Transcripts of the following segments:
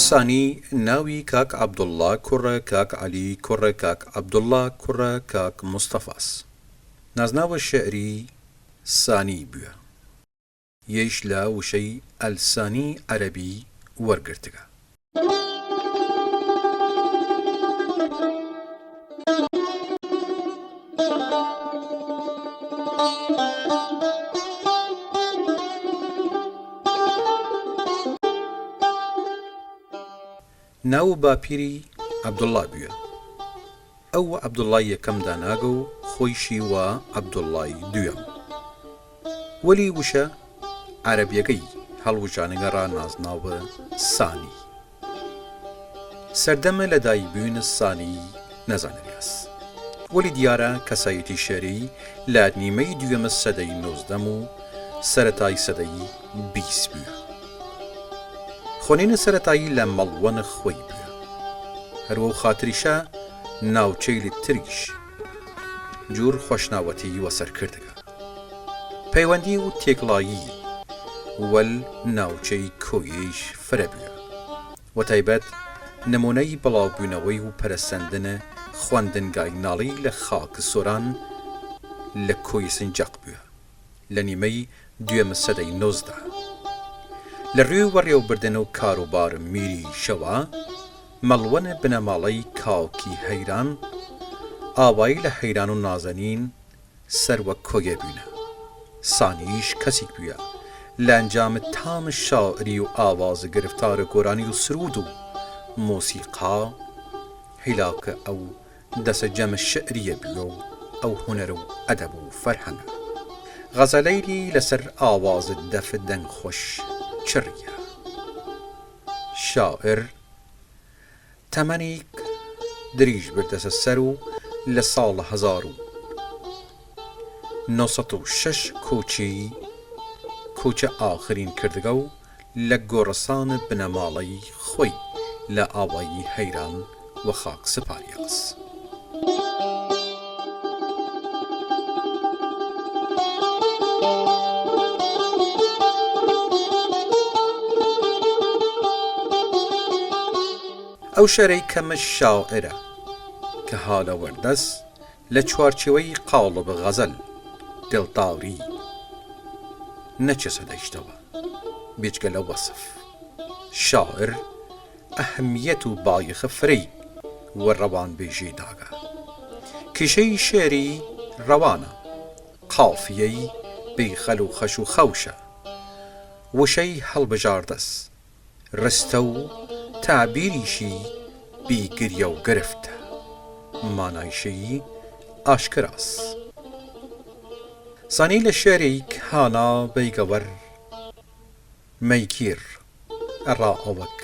سانی ناوی کاک عەبدوڵڵا کوڕە کاک عەلی کوڕە کاک عەبدوڵڵا کوڕە کاک مستەفاس. نازناوە شێعری سانی بووە. یەیش لە وشەی ئەلسانی عەرەبی وەرگرتگە. ناو باپیری عەبدوڵڵا بووە. ئەو عەبدوڵڵای یەکەم داناگە و خۆیشی وە عەبدوڵڵای دووەم. وەلی وشە عەرەبیەکەی هەڵوژانەگەڕا نازناوە سانی. سەردەمە لە دایکبوونە سانی نەزانریاس. وەلی دیارە کەسایەتی شێعری لە نیمەی دووەمە سەدەی نۆزدەم و سەرەتای سەدەی بیست بووە. خۆنینە سەرەتایی لە مەڵوەنە خۆی بووە. هەروە و خاتریشە ناوچەی لە تریش جوور خۆشناوەتی وەسەر کردگە. پەیوەندی و تێکڵایی وەل ناوچەی کۆییش فرە بووە. وە تایبەت نمونەی بڵاوبوونەوەی و پەرەسەندنە خواندنگای ناڵی لە خاکە سۆران لە کۆی سنجاق بووە لە نیمەی دووەمە سەدەی نۆزدە. لە ڕێی وەڕێوەبردن و کاروبار میری شەوە مەڵوەنە بنەماڵەی کاوکی هەیران ئاوایی لە هەیران و نازەنین سەروە کۆگە بوونە. سانیش کەسێک بووە لە ئەنجامە تامە شاعری و ئاوازە گرفتارە گۆرانی و سرود و مۆسیقا هیلاکە ئەو دەسە جەمە شعریە بووە و ئەو هونەرە و ئەدەب و فەرهەنگە. غەزەلەیری لەسەر ئاوازە دەفە دەنگ خۆش چڕیە. شاعر تەمەنێک دریژ بردەسە سەر و لە ساڵە 1906 کۆچە ئاخرین کردگە و لە گۆڕەسانە بنەماڵەی خۆی لە ئاوایی هەیران و خاک سپاریاس. ئەو شەرەی کەمە شاعرە کە هالە وەردەست لە چوارچێوەی قاڵب غەزەل دڵداری نەچە سەدەیشتەوە بێجگە لە وەسف. شاعر ئەهەمیەت و بایەخە فرەی وە ڕەوان بێژێ داگە. کیشەی شێعری ڕەوانە، قافیەی بێخەل و خەش و خەوشە، وشەی هەڵبژاردەست، ڕستە و تعبیریشی بیگریە و گرفتە، مانایشەیی ئاشکراس. سانی لە شێعرێک هانا بەیگەوەر مەیگیر ئەڕا ئەوەک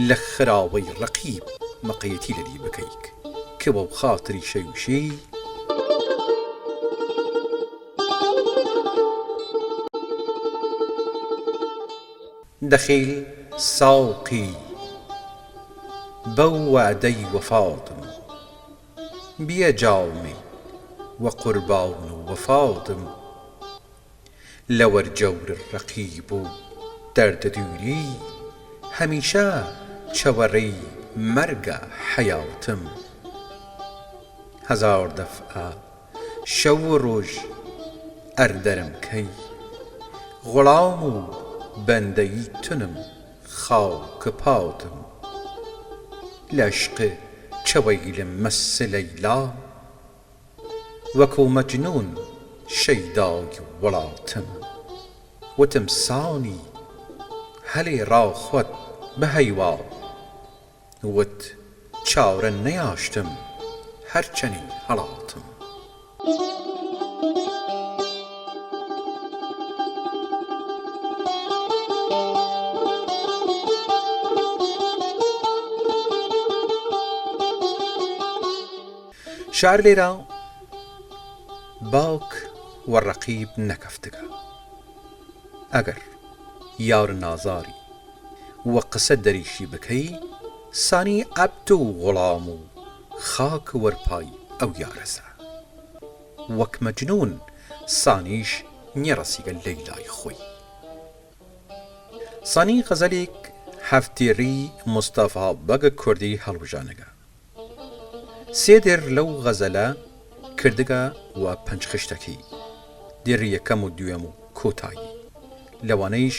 لە خراوەی ڕەقیب مەقەیەتی لەدی بکەیک کە بەو خاتری شەیوشی دەخیل ساوقی بەو وەعدەی وەفاتم بیە جاومی وە قوربان و وەفاتم لە وەرجەور ڕەقیب و دەردە دووری هەمیشە چەوەڕێی مەرگە حەیاتم. هەزار دەفعە شەو و ڕۆژ ئەردەرم کەی غوڵام و بەندەی تونم خاکە پاتم لە عشقە چەوەیلم مەسە لەیلا وەکو مەجنون شەیدای وڵاتم. وتم سانی هەلێ ڕاخوەت بە هەیوا وت چاورە نەیاشتم هەرچەنی هەڵاتم. شعر لێرە باوک وە ڕەقیب نەکەفتگە. ئەگەر یار نازاری وە قسە دەریشی بکەی سانی عەبد و غوڵام و خاکە وەرپای ئەو یارەسە. وەک مەجنون سانیش نیێڕەسیگە لەیلای خۆی. سانی غەزەلێک هەفتێری مستەفا بەگە کوردی هەڵبژانەگە. سێ دێر لەو غەزەلە کردگە و پەنج خشتەکی، دێری یەکەم و دوێم و کۆتایی، لەوانەیش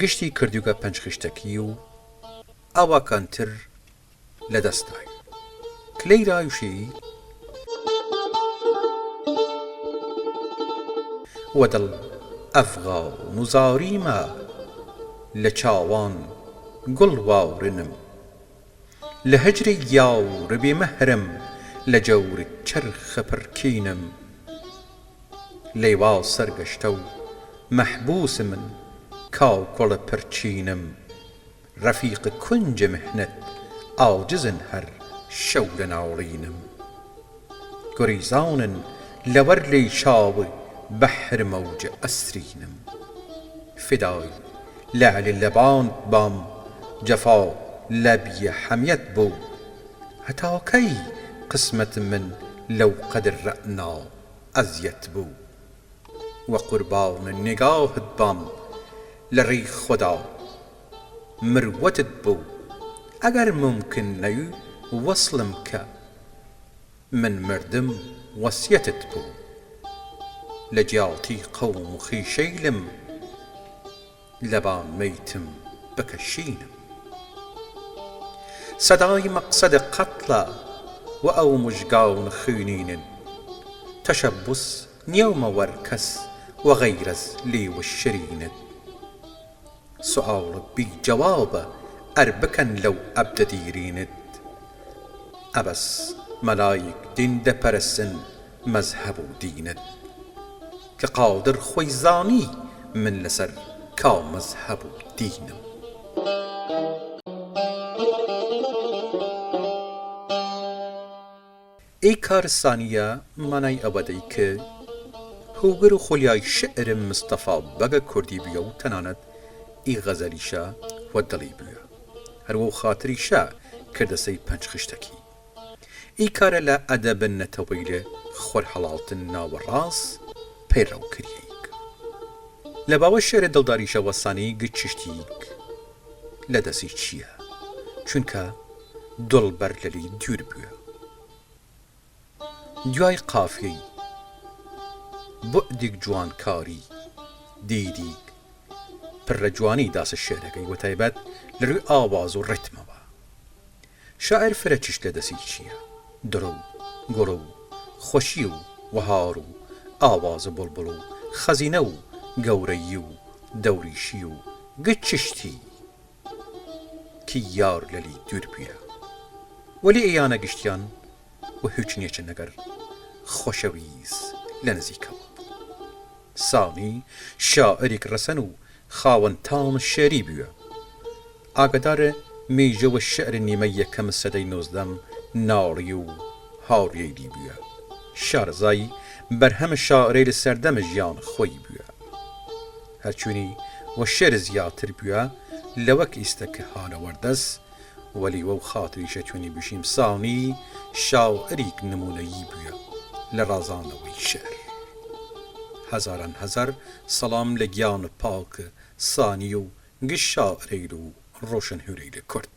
گشتی کردوگە پەنج خشتەکی و ئاواکانتر لە دەستای کلەی ڕایوشی وەدڵ ئەفغان و زاریمە لە چاوان گوڵ واورنم، لە هەجری یاور بێمەهرم لە جەور چەرخە پڕکینم، لەیوا سەرگەشتە و مەحبوس من کاو کوڵە پرچینم، ڕەفیق کونجە میحنەت ئاجزن هەر شەو لە ناوڵینم، گوریزانن لەوەر لێی چاوە بەحر مەوجە ئەسرینم، فدای لەعلی لەبان بام جەفا لەبیە حەمیەت بوو، هەتاکەی قسمەت من لەو قەدر ڕەعنا ئەزیەت بوو، وە قوربانە نێگاهت بام لە ڕێی خوددا مروەتت بوو، ئەگەر مومکن نەی وەسڵم کە من مردم وەسیەتت بوو، لە جیاڵتی قەوم و خیشەیلم لەبان مەیتم بکەشینم، سەدای مەقسەدە قەتڵە و ئەو مژگاون خوێنینن، تەشەبوس نیەومە وەرکەس و غەیرەز لێوە شرینت، سوئاڵە بی جەوابە ئەر بکەن لەو ئەبدە دیرینت، ئەبەس مەلایک دین دەپەرستن مەزهەب و دینت، کە قادر خۆی زانی من لەسەر کا مەزهەب و دینم. ئەی کارستانیە مانای ئەوەدەی کە هۆگر و خۆلیای شعرم مستەفا بەگە کوردی بیە و تەنانەت ئی غەزەلیشە وە دڵی بووە، هەروە و خاتریشە کردەسەی پەنج خشتەکی، ئی کارە لە ئەدەبن نەتەوەی لە خۆر هەڵاڵتن ناوەڕاست پەیڕەو کردیەیک، لە باوە شێرە دڵداریشە وەسانی گچشتیک لە دەستی چییە، چونکە دڵبەر لەلی دوور بووە، دوای قافیەی بۆدێک جوانکاری دیدیک پڕە جوانی داسە شێرەکەی وە تایبەت لە ڕووی ئاواز و ڕیتمەوە، شاعر فرەچش لە دەستی چییە، درۆ و گوڵ و خۆشی و وەهار و ئاوازە بڵبڵ و خەزینە و گەورەیی و دەوریشی و گچشتی کی یار لەلی دوور بووە، وەلی ئەیانە گشتیان و هیچ نییەچە نەگەر خۆشەویز لە نزیکەوە. ساڵی شاعرێک ڕەسەن و خاوەن تام شێری بووە، ئاگدارە مێژەوە شعر نیمە یەکەم سەدەی نۆزدەم ناڵی و هاوڕێیلی بووە، شارەزای بەرهەمە شاعرەی لە سەردەمە ژیان خۆی بووە، هەرچوونی وە شێر زیاتر بووە لەوەک ئیستەکە هانەوەردەست، وەلی وەو خاتریشە چۆنی بشیم ساڵی شاعرێک نمونەیی بووە لە ڕازانەوەی شێر. هەزاران هەزار سەڵام لە گیانە پاکە سانی و گشت شاعرەی و ڕۆشن هورەی لە کورد.